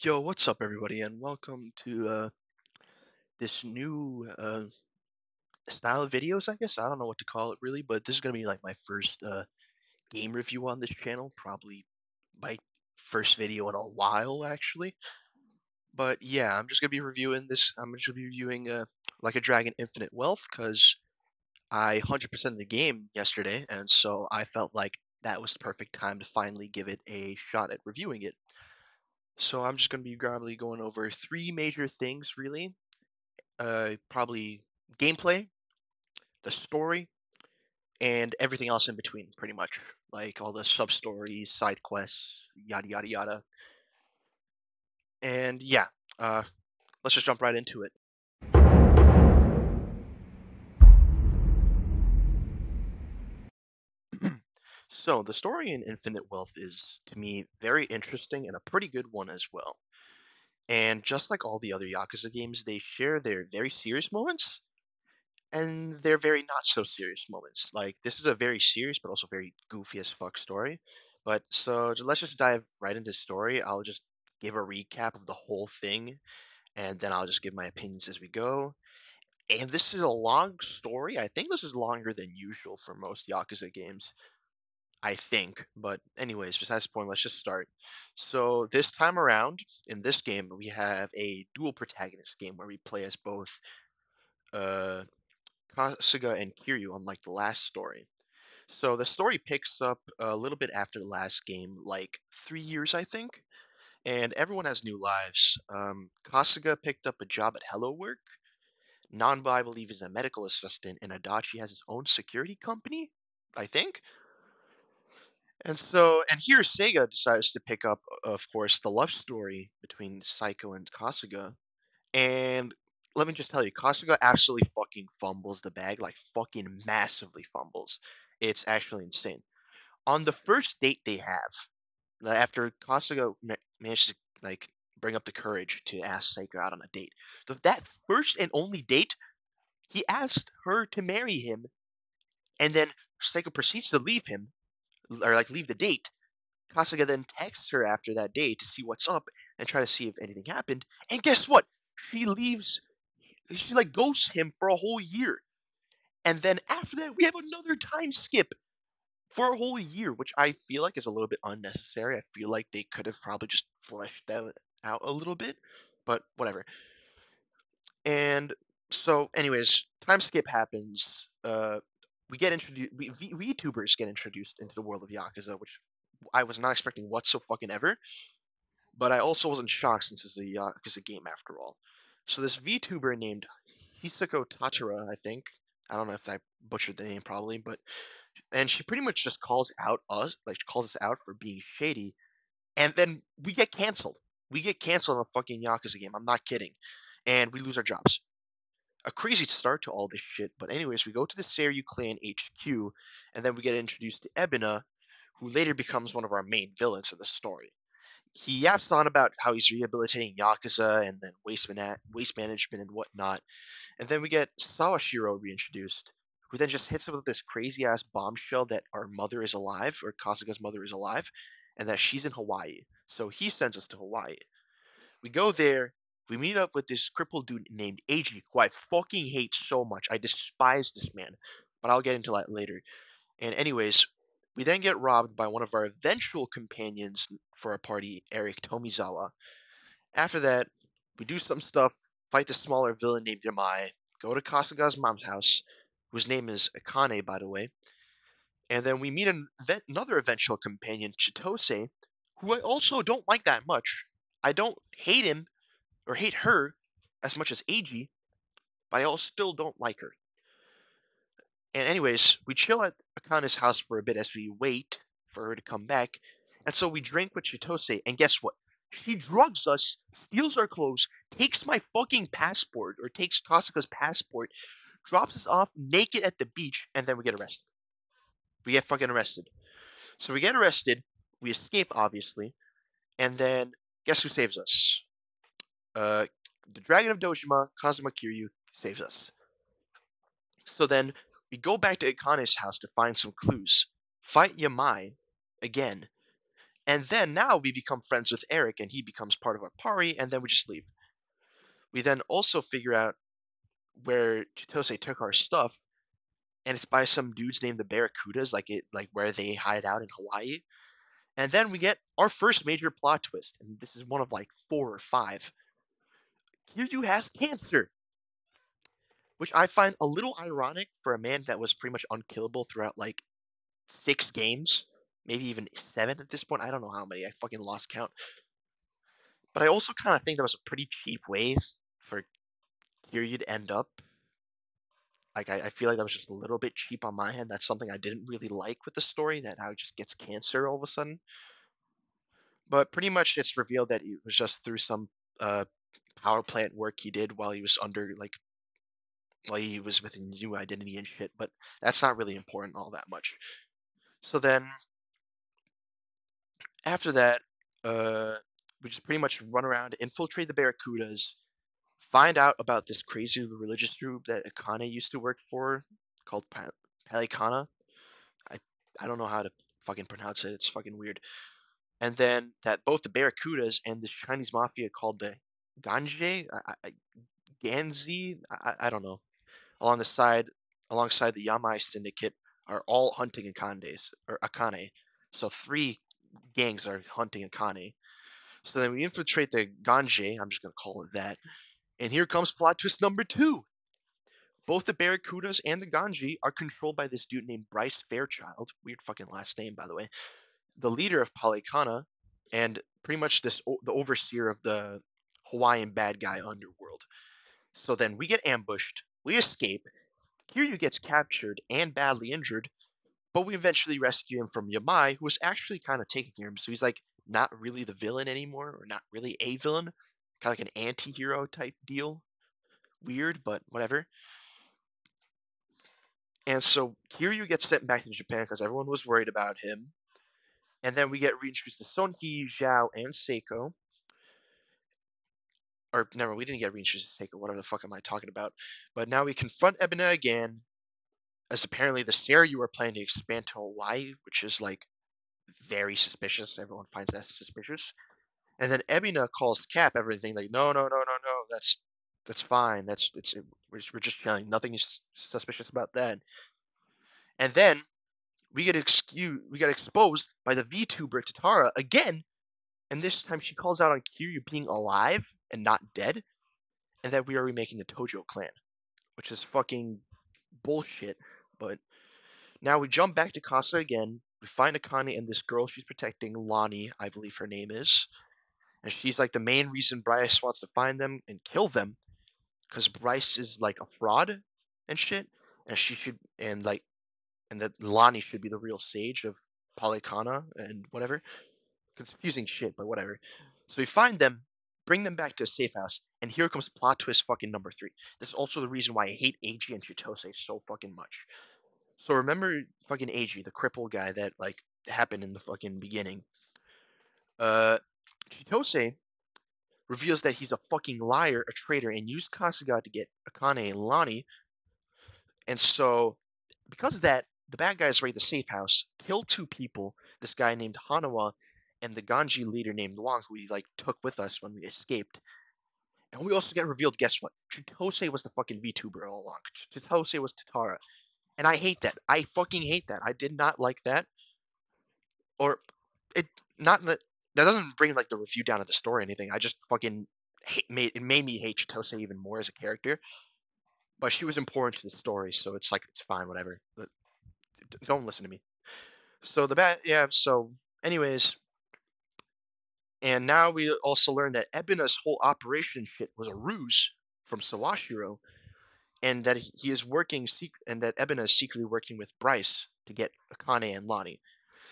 Yo, what's up, everybody, and welcome to this new style of videos, I guess. I don't know what to call it really, but this is gonna be like my first game review on this channel, probably my first video in a while, actually. But yeah, I'm just gonna be reviewing this. I'm just gonna be reviewing Like a Dragon Infinite Wealth because I 100% the game yesterday, and so I felt like that was the perfect time to finally give it a shot at reviewing it. So I'm just gonna be probably going over three major things, really. Probably gameplay, the story, and everything else in between, pretty much. Like all the sub stories, side quests, yada yada yada. And yeah, uh, let's just jump right into it. So the story in Infinite Wealth is, to me, very interesting and a pretty good one as well. And just like all the other Yakuza games, they share their very serious moments and their very not so serious moments. Like this is a very serious but also very goofy as fuck story. Let's just dive right into the story. I'll just give a recap of the whole thing and then I'll just give my opinions as we go. And this is a long story. I think this is longer than usual for most Yakuza games. I think. But anyways, besides the point, let's just start. So this time around in this game, we have a dual protagonist game where we play as both uh Kasuga and Kiryu, unlike the last story. So the story picks up a little bit after the last game, like 3 years, I think, and everyone has new lives. Kasuga picked up a job at Hello Work. Nanba, I believe, is a medical assistant, and Adachi has his own security company, I think. And here Sega decides to pick up, of course, the love story between Saiko and Kasuga. And let me just tell you, Kasuga absolutely fucking fumbles the bag, like fucking massively fumbles. It's actually insane. On the first date they have, after Kasuga manages to like bring up the courage to ask Seiko out on a date, that first and only date, he asked her to marry him, and then Seiko proceeds to leave him, or like leave the date. Kasuga then texts her after that day to see what's up and try to see if anything happened. And guess what? She leaves. She like ghosts him for a whole year. And then after that, we have another time skip for a whole year, which I feel like is a little bit unnecessary. I feel like they could have probably just fleshed that out a little bit, but whatever. And so, anyways, time skip happens. We get introduced. VTubers get introduced into the world of Yakuza, which I was not expecting whatsoever. But I also wasn't shocked since it's a Yakuza game after all. So this VTuber named Hisako Tatara, I think. I don't know if I butchered the name probably, but and she pretty much just calls out us, like calls us out for being shady, and then we get canceled. We get canceled in a fucking Yakuza game. I'm not kidding, and we lose our jobs. A crazy start to all this shit. But anyways, we go to the Seiryu Clan HQ, and then we get introduced to Ebina, who later becomes one of our main villains in the story. He yaps on about how he's rehabilitating Yakuza and then waste management and whatnot. And then we get Sawashiro reintroduced, who then just hits us with this crazy ass bombshell that our mother is alive, or Kasuga's mother is alive, and that she's in Hawaii. So he sends us to Hawaii. We go there. We meet up with this crippled dude named Eiji, who I fucking hate so much. I despise this man, but I'll get into that later. And anyways, we then get robbed by one of our eventual companions for our party, Eric Tomizawa. After that, we do some stuff, fight the smaller villain named Yamai, go to Kasuga's mom's house, whose name is Akane, by the way, and then we meet another eventual companion, Chitose, who I also don't like that much. I don't hate him or hate her as much as Eiji, but I also still don't like her. And anyways, we chill at Akane's house for a bit as we wait for her to come back. And so we drink with Chitose, and guess what? She drugs us, steals our clothes, takes my fucking passport, or takes Kasuka's passport, drops us off naked at the beach, and then we get arrested. We get fucking arrested. So we get arrested, we escape, obviously, and then guess who saves us? Uh, the Dragon of Dojima, Kazuma Kiryu, saves us. So then we go back to Akane's house to find some clues. Fight Yamai again. And then now we become friends with Eric, and he becomes part of our party, and then we just leave. We then also figure out where Chitose took our stuff, and it's by some dudes named the Barracudas, like where they hide out in Hawaii. And then we get our first major plot twist, and this is one of like 4 or 5. Kiryu has cancer, which I find a little ironic for a man that was pretty much unkillable throughout like 6 games, maybe even 7 at this point. I don't know how many. I fucking lost count. But I also kind of think that was a pretty cheap way for Kiryu to end up. Like, I feel like that was just a little bit cheap on my end. That's something I didn't really like with the story, that how he just gets cancer all of a sudden. But pretty much it's revealed that it was just through some uh, power plant work he did while he was under, like, while he was with a new identity and shit. But that's not really important all that much. So then after that, uh, we just pretty much run around, infiltrate the Barracudas, find out about this crazy religious group that Akane used to work for called Palikana. I I don't know how to fucking pronounce it. It's fucking weird. And then that both the Barracudas and this Chinese mafia called the Ganje, Ganzi, I don't know, along the side, alongside the Yamai Syndicate, are all hunting Akandes or Akane. So 3 gangs are hunting Akane. So then we infiltrate the Ganje. I'm just gonna call it that. And here comes plot twist number 2. Both the Barracudas and the Ganji are controlled by this dude named Bryce Fairchild. Weird fucking last name, by the way. The leader of Polycana, and pretty much the overseer of the Hawaiian bad guy underworld. So then we get ambushed, we escape. Kiryu gets captured and badly injured, but we eventually rescue him from Yamai, who was actually kind of taking care of him. So he's like not really the villain anymore, or not really a villain, kind of like an anti-hero type deal. Weird, but whatever. And so Kiryu gets sent back to Japan because everyone was worried about him. And then we get reintroduced to Sonki, Zhao, and Seiko. Or never, we didn't get reintroduced to Seiko. Whatever the fuck am I talking about? But now we confront Ebina again, as apparently the Seiryu are planning to expand to Hawaii, which is like very suspicious. Everyone finds that suspicious. And then Ebina calls Cap everything like, no, no, no, no, no. That's fine. We're just chilling. Nothing is suspicious about that. And then we get exposed by the VTuber Tatara again, and this time she calls out on Kiryu being alive and not dead, and that we are remaking the Tojo clan, which is fucking bullshit. But now we jump back to Casa again. We find Akane and this girl she's protecting, Lonnie, I believe her name is, and she's like the main reason Bryce wants to find them and kill them, because Bryce is like a fraud and shit, and she should and that Lonnie should be the real sage of Polycana and whatever. Confusing shit, but whatever. So we find them, bring them back to a safe house, and here comes plot twist fucking number 3. This is also the reason why I hate Eiji and Chitose so fucking much. So remember fucking Eiji, the crippled guy that like happened in the fucking beginning. Uh Chitose reveals that he's a fucking liar, a traitor, and used Kasuga to get Akane and Lonnie. And so because of that, the bad guys raid the safe house, kill 2 people, this guy named Hanawa and the Ganji leader named Wang, who we like took with us when we escaped. And we also get revealed, guess what? Chitose was the fucking VTuber all along. Chitose was Tatara. And I hate that. I fucking hate that. I did not like that. Or it not that that doesn't bring like the review down of the story or anything. I just fucking it made me hate Chitose even more as a character. But she was important to the story, so it's like it's fine, whatever. But don't listen to me. So so anyways, and now we also learn that Ebina's whole operation shit was a ruse from Sawashiro, and that he is working and that Ebina is secretly working with Bryce to get Akane and Lonnie.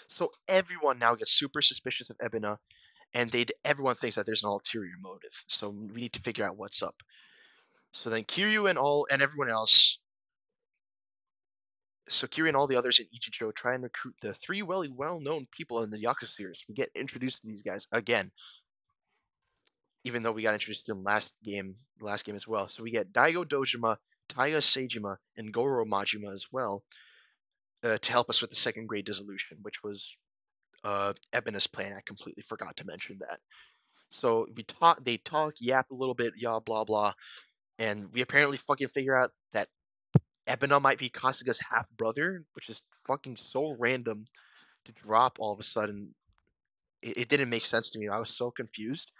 So everyone now gets super suspicious of Ebina, and everyone thinks that there's an ulterior motive. So we need to figure out what's up. So then Kiryu and everyone else, so Kiryu and all the others in Ichijo try and recruit the 3 well-known people in the Yakuza series. We get introduced to these guys again, even though we got introduced to them last game as well. So we get Daigo Dojima, Taiga Seijima, and Goro Majima as well, to help us with the second grade dissolution, which was Ebena's plan. I completely forgot to mention that. So they talk, yap a little bit, yeah, blah blah, and we apparently fucking figure out that Ebena might be Kasuga's half brother, which is fucking so random to drop all of a sudden. It didn't make sense to me. I was so confused.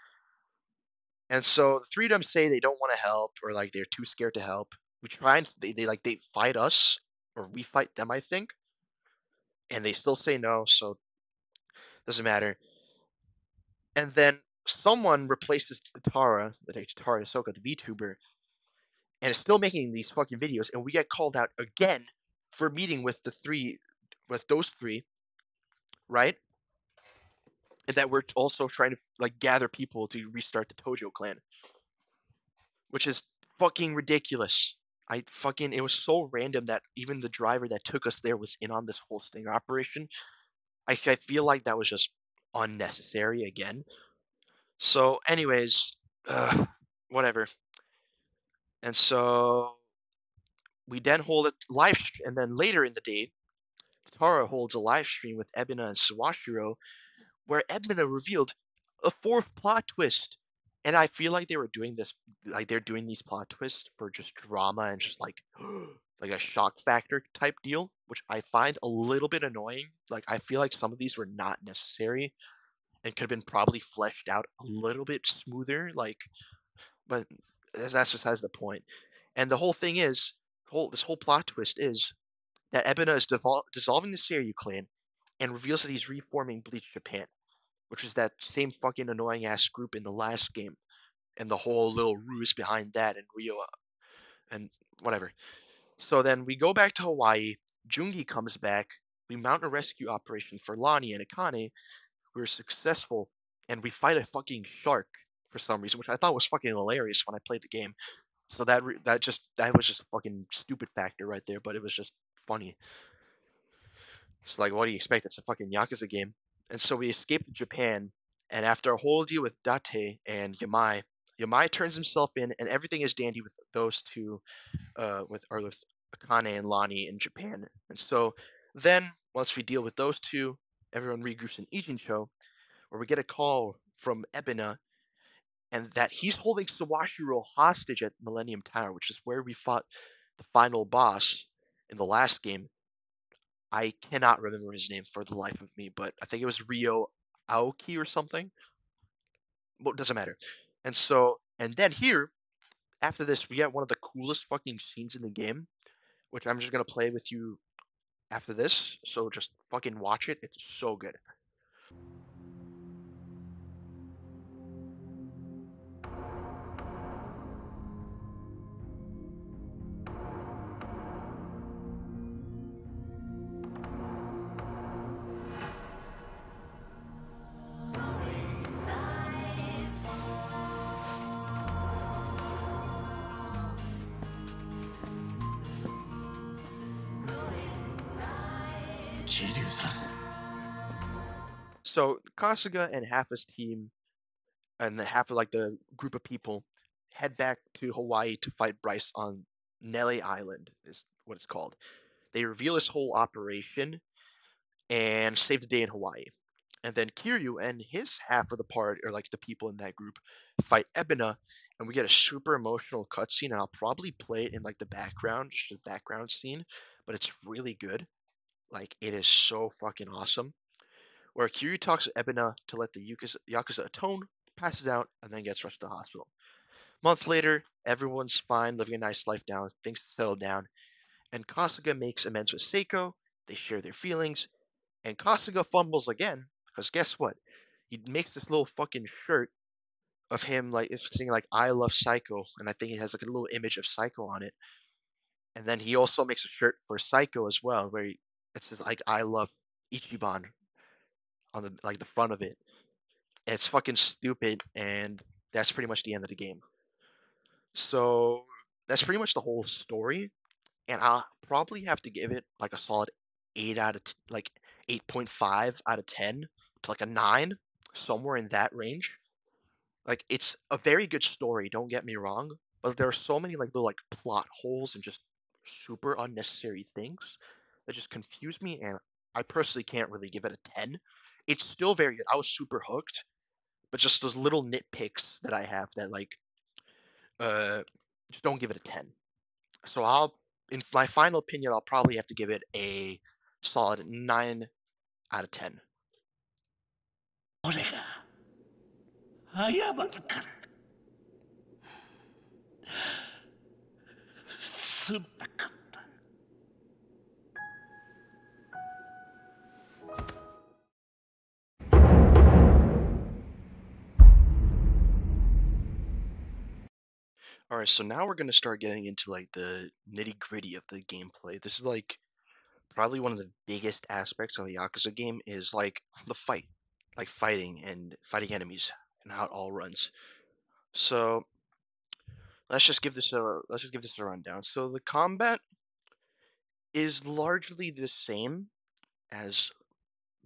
And so the three of them say they don't want to help or like they're too scared to help. We try and they fight us or we fight them, I think, and they still say no, so doesn't matter. And then someone replaces Tara Ahsoka, the VTuber, and is still making these fucking videos, and we get called out again for meeting with with those three, right? And that we're also trying to like gather people to restart the Tojo clan, which is fucking ridiculous. It was so random that even the driver that took us there was in on this whole sting operation. I feel like that was just unnecessary again. So, anyways, whatever. And so we then hold a and then later in the day, Tara holds a live stream with Ebina and Sawashiro, where Ebina revealed a fourth plot twist. And I feel like they were doing this, like they're doing these plot twists for just drama and just like, like a shock factor type deal, which I find a little bit annoying. Like I feel like some of these were not necessary and could have been probably fleshed out a little bit smoother. Like, but that's besides the point. And the whole thing is, this whole plot twist is that Ebina is dissolving the Seiryu clan and reveals that he's reforming Bleach Japan, which is that same fucking annoying ass group in the last game, and the whole little ruse behind that and Rio and whatever. So then we go back to Hawaii. Jungi comes back. We mount a rescue operation for Lonnie and Akane. We're successful, and we fight a fucking shark for some reason, which I thought was fucking hilarious when I played the game. So that was just a fucking stupid factor right there, but it was just funny. It's like, what do you expect? It's a fucking Yakuza game. And so we escape to Japan, and after a whole deal with Date and Yamai, Yamai turns himself in, and everything is dandy with those two, with Akane and Lonnie in Japan. And so then, once we deal with those two, everyone regroups in Ijincho, where we get a call from Ebina, and that he's holding Sawashiro hostage at Millennium Tower, which is where we fought the final boss in the last game. I cannot remember his name for the life of me, but I think it was Ryo Aoki or something. Well, it doesn't matter. And then here, after this, we get one of the coolest fucking scenes in the game, which I'm just gonna play with you after this. So just fucking watch it. It's so good. 桐生さん So Kasuga and half his team and the half of like the group of people head back to Hawaii to fight Bryce on Nele Island is what it's called. They reveal this whole operation and save the day in Hawaii. And then Kiryu and his half of the party, or like the people in that group, fight Ebina, and we get a super emotional cutscene. And I'll probably play it in like the background, just a background scene, but it's really good. Like it is so fucking awesome. Where Kiryu talks to Ebina to let the Yakuza atone, passes out, and then gets rushed to the hospital. Month later, everyone's fine, living a nice life now, things settle down, and Kasuga makes amends with Seiko. They share their feelings, and Kasuga fumbles again, because guess what? He makes this little fucking shirt of him like saying like "I love Psycho," and I think it has like a little image of Psycho on it. And then he also makes a shirt for Psycho as well, where it says like "I love Ichiban" on the front of it. It's fucking stupid, and that's pretty much the end of the game. So that's pretty much the whole story, and I'll probably have to give it like a solid 8.5 out of 10 to like a 9, somewhere in that range. Like it's a very good story, don't get me wrong, but there are so many like little like plot holes and just super unnecessary things that just confuse me, and I personally can't really give it a 10. It's still very good. I was super hooked, but just those little nitpicks that I have that like uh just don't give it a 10. So in my final opinion, I'll probably have to give it a solid 9 out of 10. 俺が謝るからすんなかった。All right, so now we're going to start getting into like the nitty-gritty of the gameplay. This is like probably one of the biggest aspects of a Yakuza game is like the fight, like fighting and fighting enemies and how it all runs. So let's just give this a rundown. So the combat is largely the same as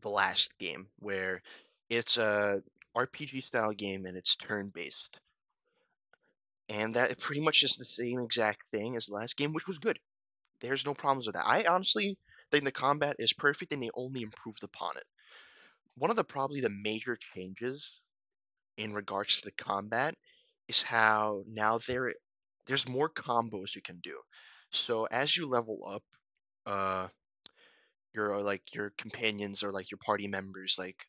the last game, where it's a RPG style game and it's turn based, and that pretty much is the same exact thing as the last game, which was good. There's no problems with that. I honestly think the combat is perfect and they only improved upon it. One of the probably the major changes in regards to the combat is how now there's more combos you can do. So as you level up, uh your like your companions or like your party members like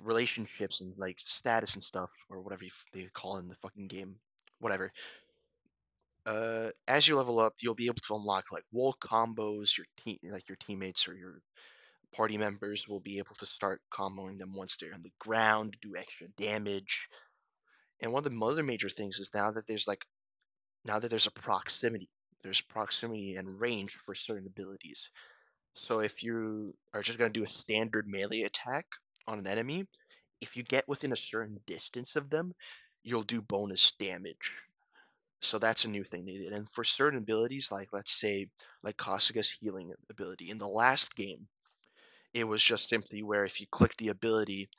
relationships and like status and stuff or whatever they call it in the fucking game, whatever. As you level up, you'll be able to unlock like wall combos. Your team, like your teammates or your party members, will be able to start comboing them once they're on the ground, do extra damage. And one of the other major things is now that there's proximity and range for certain abilities. So if you are just gonna do a standard melee attack on an enemy, if you get within a certain distance of them, you'll do bonus damage. So that's a new thing they did. And for certain abilities, like let's say like Kasuga's healing ability, in the last game, it was just simply where if you click the ability,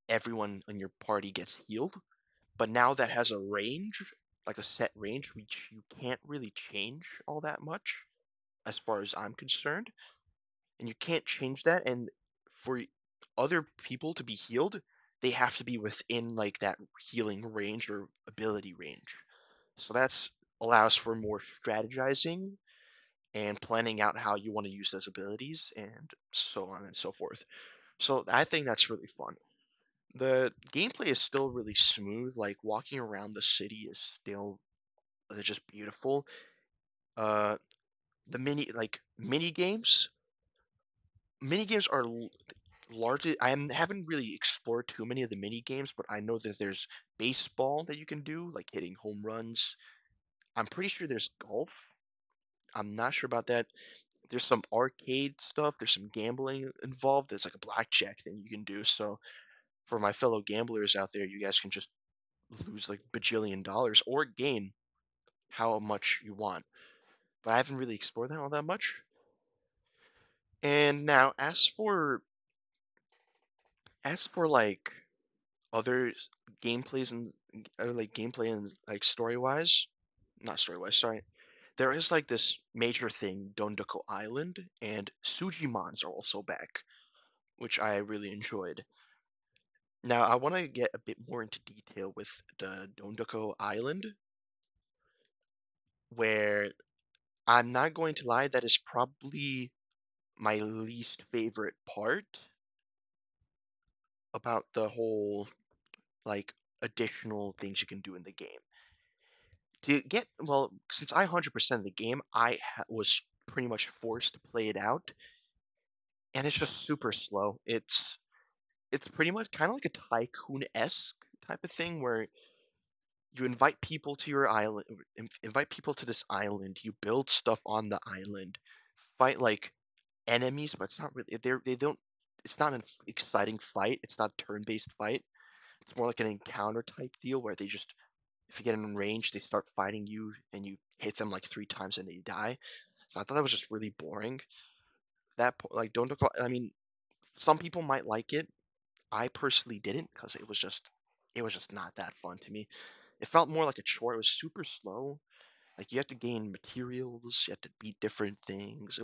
everyone in your party gets healed. But now that has a range, like a set range, which you can't really change all that much, as far as I'm concerned. And you can't change that. And for other people to be healed, they have to be within like that healing range or ability range. So that's allows for more strategizing and planning out how you want to use those abilities and so on and so forth. So I think that's really fun. The gameplay is still really smooth. Like walking around the city is still just beautiful. Uh, the mini games are largely. Haven't really explored too many of the mini games, but I know that there's baseball that you can do, like hitting home runs. I'm pretty sure there's golf. I'm not sure about that. There's some arcade stuff. There's some gambling involved. There's like a blackjack thing you can do. So for my fellow gamblers out there, you guys can just lose like bajillion dollars or gain how much you want. But I haven't really explored that all that much. And now, as for like other gameplays and like gameplay and like story wise, not story wise, sorry. There is like this major thing, Dondoko Island, and Sujimons are also back, which I really enjoyed. Now, I want to get a bit more into detail with the Dondoko Island, where I'm not going to lie, that is probably my least favorite part about the whole like additional things you can do in the game. Since I 100% the game, was pretty much forced to play it out, and it's just super slow. It's pretty much kind of like a tycoon-esque type of thing where you invite people to your island, invite people to this island. You build stuff on the island, fight like enemies, but it's not really. They don't. It's not an exciting fight. It's not a turn-based fight. It's more like an encounter type deal where they just, if you get in range, they start fighting you, and you hit them like 3 times and they die. So I thought that was just really boring. Like don't. I mean, some people might like it. I personally didn't because it was just not that fun to me. It felt more like a chore. It was super slow. Like you had to gain materials, you had to beat different things.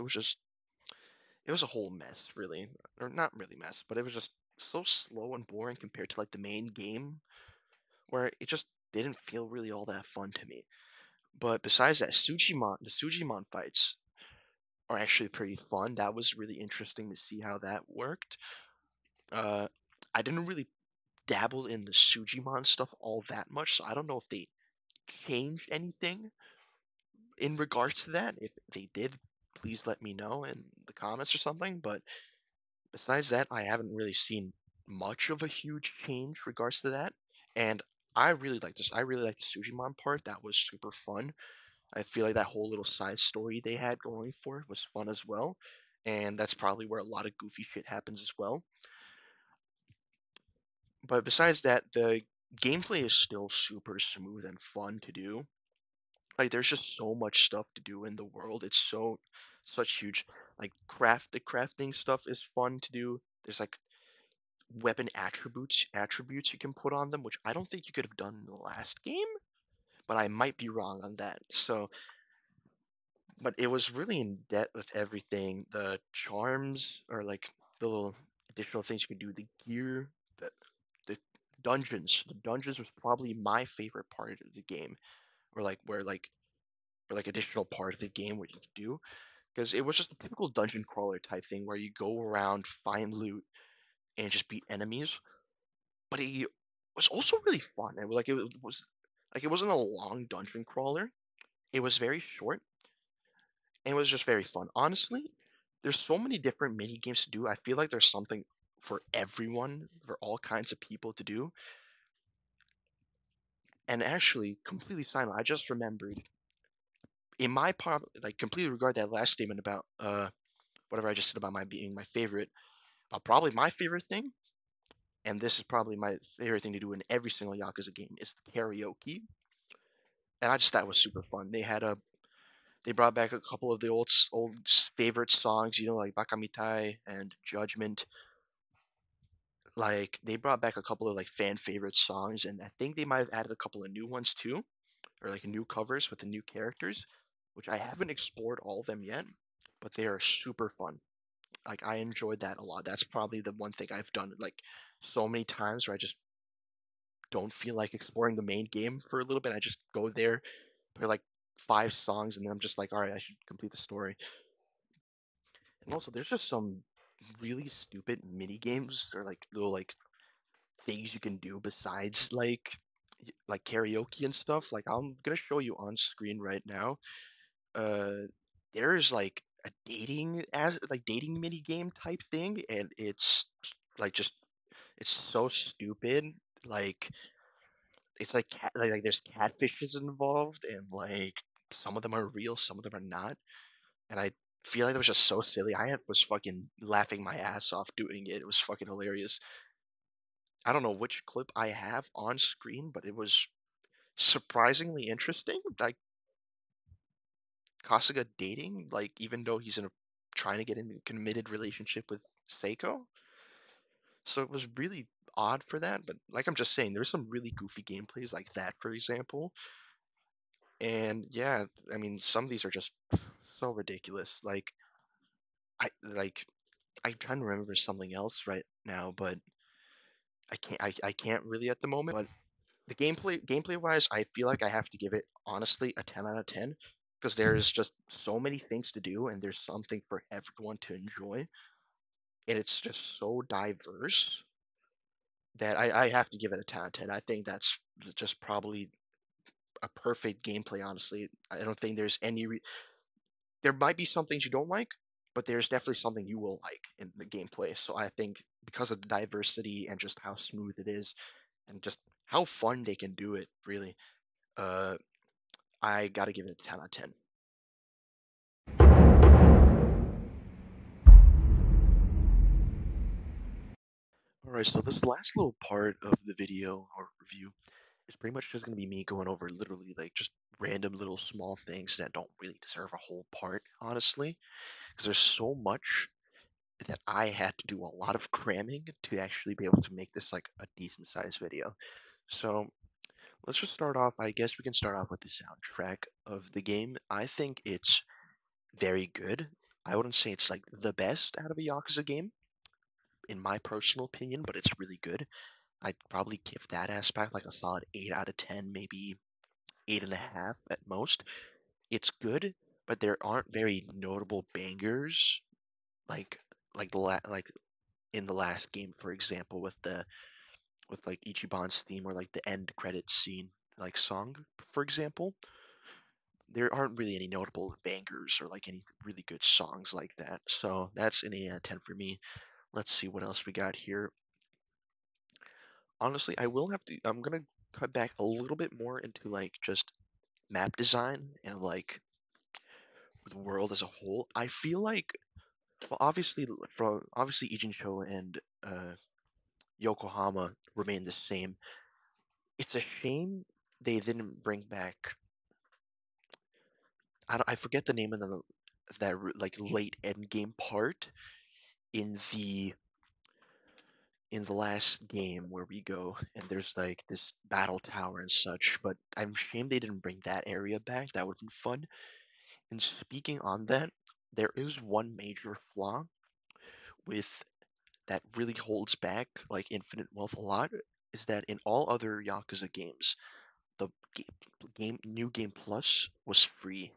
it was a whole mess, really, or not really mess, but it was just so slow and boring compared to like the main game, where it just didn't feel really all that fun to me. But besides that, the Sujimon fights are actually pretty fun. That was really interesting to see how that worked. Uh, I didn't really dabble in the Sujimon stuff all that much, so I don't know if they changed anything in regards to that. If they did, please let me know in the comments or something. But besides that, I haven't really seen much of a huge change regards to that. And I really like this. I really like the Sujimon part. That was super fun. I feel like that whole little side story they had going for it was fun as well. And that's probably where a lot of goofy shit happens as well. But besides that, the gameplay is still super smooth and fun to do. Like there's just so much stuff to do in the world. It's such huge like the crafting stuff is fun to do. There's like weapon attributes you can put on them, which I don't think you could have done in the last game, but I might be wrong on that. So, but it was really in depth with everything. The charms or like the little additional things you can do, the gear, the dungeons. The dungeons was probably my favorite part of the game, or like or like additional part of the game where you could do because it was just a typical dungeon crawler type thing where you go around, find loot, and just beat enemies. But it was also really fun. It was like it wasn't a long dungeon crawler. It was very short and it was just very fun. Honestly, there's so many different mini games to do. I feel like there's something for everyone, for all kinds of people to do. And actually, completely silent. I just remembered in my part, like completely regard that last statement about whatever I just said about my being my favorite. Probably my favorite thing, and this is probably my favorite thing to do in every single Yakuza game, is the karaoke. And I just thought it was super fun. They brought back a couple of the favorite songs, like Bakamitai and Judgment. Like they brought back a couple of like fan favorite songs, and I think they might have added a couple of new ones too, or like new covers with the new characters, which I haven't explored all of them yet, but they are super fun. Like I enjoyed that a lot. That's probably the one thing I've done like so many times where I just don't feel like exploring the main game for a little bit. I just go there, play like 5 songs, and then I'm just like, all right, I should complete the story. And also, there's just some really stupid mini games or like little like things you can do besides like karaoke and stuff. Like I'm gonna show you on screen right now. Uh, there's like a dating mini game type thing, and it's like just it's so stupid. Like it's like there's catfishes involved, and like some of them are real, some of them are not. And I feel like it was just so silly. Was fucking laughing my ass off doing it. It was fucking hilarious. I don't know which clip I have on screen, but it was surprisingly interesting. Like Kasuga dating, like even though he's in a trying to get in a committed relationship with Seiko. So it was really odd for that, but like I'm just saying, there's some really goofy gameplays like that, for example. And yeah, I mean, some of these are just so ridiculous. Like I'm trying to remember something else right now, but I can't really at the moment. But the gameplay wise, I feel like I have to give it honestly a 10 out of 10 because there's just so many things to do and there's something for everyone to enjoy. And it's just so diverse that I have to give it a 10 out of 10. I think that's just probably a perfect gameplay, honestly. I don't think there's there might be some things you don't like, but there's definitely something you will like in the gameplay. So I think because of the diversity and just how smooth it is and just how fun they can do it, really, uh, I gotta give it a 10 out of 10. Alright, so this last little part of the video or review is pretty much just gonna be me going over literally like just random little small things that don't really deserve a whole part, honestly, because there's so much that I had to do a lot of cramming to actually be able to make this like a decent sized video. So let's just start off. I guess we can start off with the soundtrack of the game. I think it's very good. I wouldn't say it's like the best out of a Yakuza game, in my personal opinion, but it's really good. I'd probably give that aspect like a solid 8 out of 10, maybe 8.5 at most. It's good, but there aren't very notable bangers like like in the last game, for example, with like Ichiban's theme or like the end credits scene, like song, for example. There aren't really any notable bangers or like any really good songs like that. So that's an 8 out of 10 for me. Let's see what else we got here. Honestly, I'm gonna cut back a little bit more into like just map design and like the world as a whole. I feel like, well, obviously Ijincho and Yokohama remain the same. It's a shame they didn't bring back. I forget the name of like late end game part in the last game where we go and there's like this battle tower and such, but I'm ashamed they didn't bring that area back. That would have been fun. And speaking on that, there is one major flaw with that really holds back like Infinite Wealth a lot is that in all other Yakuza games, the New Game Plus was free,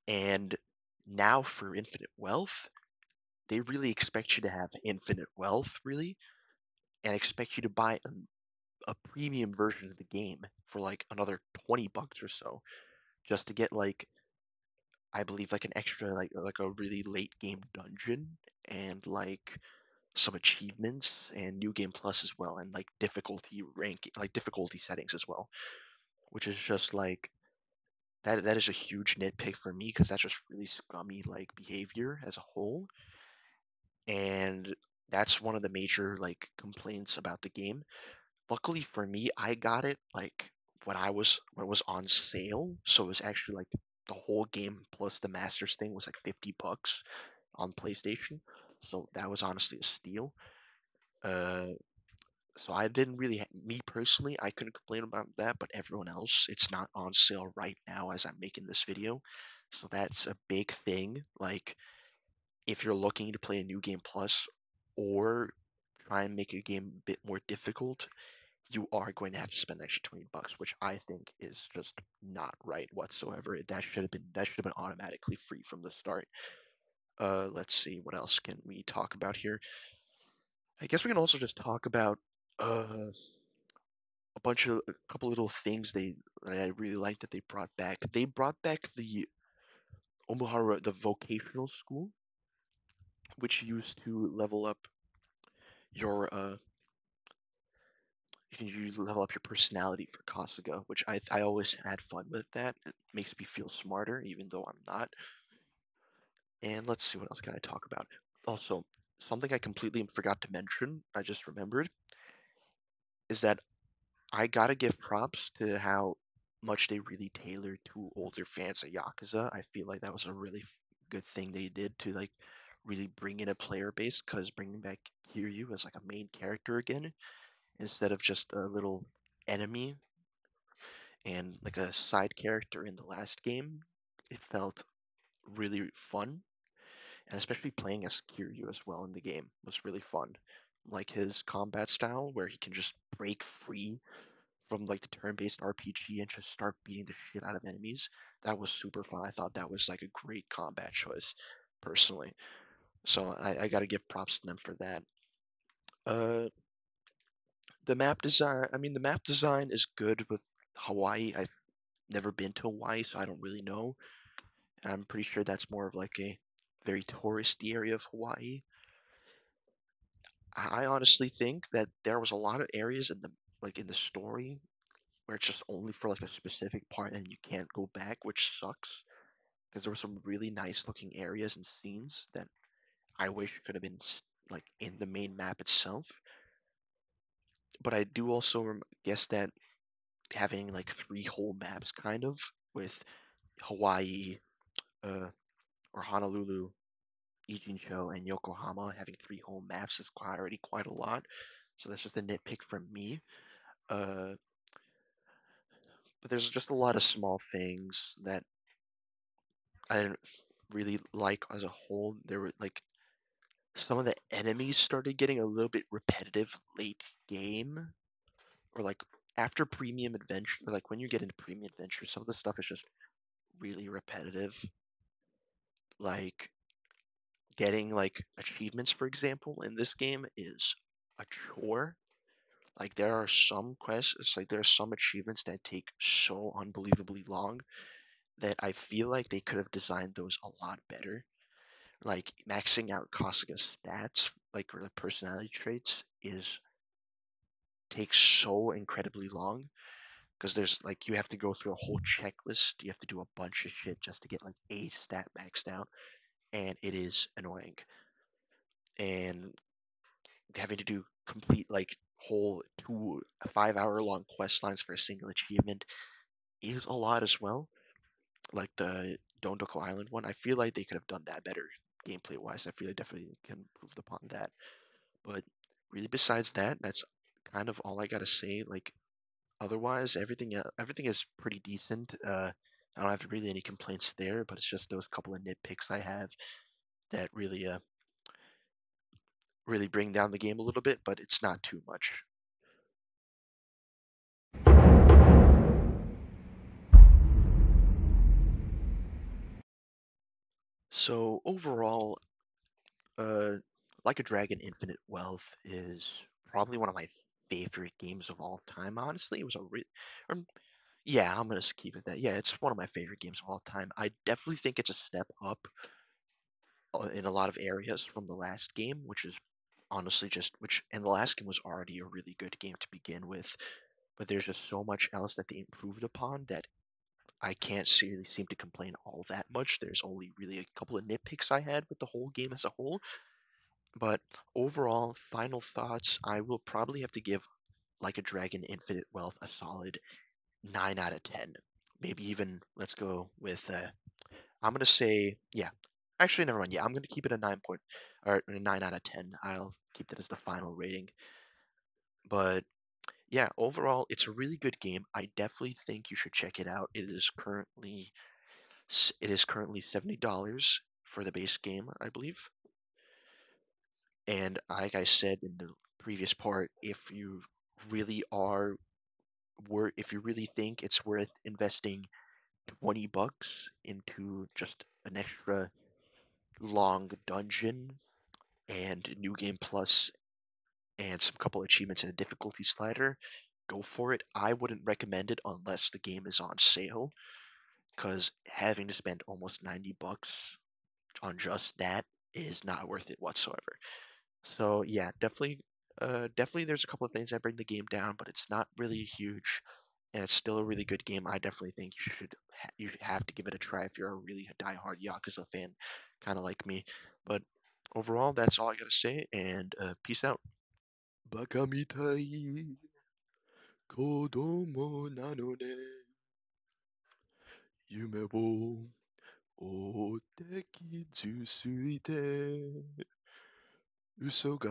and now for Infinite Wealth, they really expect you to have Infinite Wealth, really, and expect you to buy a premium version of the game for like another $20 or so, just to get like I believe like an extra like a really late game dungeon and like some achievements and new game plus as well and like difficulty rank like difficulty settings as well, which is just like that is a huge nitpick for me because that's just really scummy like behavior as a whole, and that's one of the major like complaints about the game. Luckily for me, I got it like when it was on sale, so it was actually like the whole game plus the Masters thing was like $50 on PlayStation. So that was honestly a steal. Uh, so I didn't really, me personally, I couldn't complain about that, but everyone else, it's not on sale right now as I'm making this video. So that's a big thing. Like, if you're looking to play a new game plus or try and make a game a bit more difficult, you are going to have to spend the extra $20, which I think is just not right whatsoever. That should have been automatically free from the start. Let's see, what else can we talk about here? I guess we can also just talk about uh a couple little things that I really like that they brought back. They brought back the Omohara, the vocational school, which used to level up your you can use level up your personality for Kasuga, which I always had fun with that. It makes me feel smarter, even though I'm not. And let's see what else can I talk about. Also, something I completely forgot to mention, I just remembered, is that I gotta give props to how much they really tailored to older fans of Yakuza. I feel like that was a really good thing they did to like really bring in a player base, because bringing back Kiryu as like a main character again instead of just a little enemy and like a side character in the last game, it felt really fun, and especially playing as Kiryu as well in the game was really fun. Like his combat style, where he can just break free from like the turn-based RPG and just start beating the shit out of enemies. That was super fun. I thought that was like a great combat choice, personally. So I got to give props to them for that. Uh, the map design. I mean, the map design is good with Hawaii. I've never been to Hawaii, so I don't really know. And I'm pretty sure that's more of like a very touristy area of Hawaii. I honestly think that there was a lot of areas in the story where it's just only for like a specific part and you can't go back, which sucks because there were some really nice looking areas and scenes that I wish could have been like in the main map itself. But I do also guess that having like three whole maps kind of with Hawaii, uh, or Honolulu, Ijincho, and Yokohama having three whole maps is already quite a lot. So that's just a nitpick from me. Uh, but there's just a lot of small things that I didn't. really like as a whole. There were like some of the enemies started getting a little bit repetitive late game, or like after premium adventure, like when you get into premium adventure, some of the stuff is just really repetitive. Like getting like achievements, for example, in this game is a chore. Like there are some quests, it's like there are some achievements that take so unbelievably long that I feel like they could have designed those a lot better. Like maxing out Kasuga's stats, like or the personality traits, is takes so incredibly long because there's like you have to go through a whole checklist. You have to do a bunch of shit just to get like a stat maxed out, and it is annoying. And having to do complete like whole 2 5 hour long quest lines for a single achievement is a lot as well. Like the Dondoko Island one, I feel like they could have done that better gameplay wise. I feel like definitely can improve upon that. But really, besides that, that's kind of all I gotta say. Like otherwise, everything is pretty decent. I don't have really any complaints there, but it's just those couple of nitpicks I have that really bring down the game a little bit, but it's not too much. So overall, uh, Like a Dragon Infinite Wealth is probably one of my favorite games of all time. Honestly, it was a or, yeah, I'm gonna keep it that. Yeah, it's one of my favorite games of all time. I definitely think it's a step up in a lot of areas from the last game, which is honestly just which and the last game was already a really good game to begin with, but there's just so much else that they improved upon that I can't really seem to complain all that much. There's only really a couple of nitpicks I had with the whole game as a whole, but overall, final thoughts, I will probably have to give Like a Dragon Infinite Wealth a solid 9 out of 10. Maybe even let's go with I'm gonna say yeah. Actually, never mind. Yeah, I'm gonna keep it a 9 out of 10. I'll keep that as the final rating. But yeah, overall, it's a really good game. I definitely think you should check it out. It is currently $70 for the base game, I believe. And like I said in the previous part, really are if you really think it's worth investing $20 into just an extra long dungeon and new game plus and some couple achievements and a difficulty slider, go for it. I wouldn't recommend it unless the game is on sale, because having to spend almost $90 on just that is not worth it whatsoever. So yeah, definitely there's a couple of things that bring the game down, but it's not really huge, and it's still a really good game. I definitely think you should have to give it a try if you're a really diehard Yakuza fan, kind of like me. But overall, that's all I gotta say, and peace out. バカみたい子供なのね。夢を追って傷ついて嘘が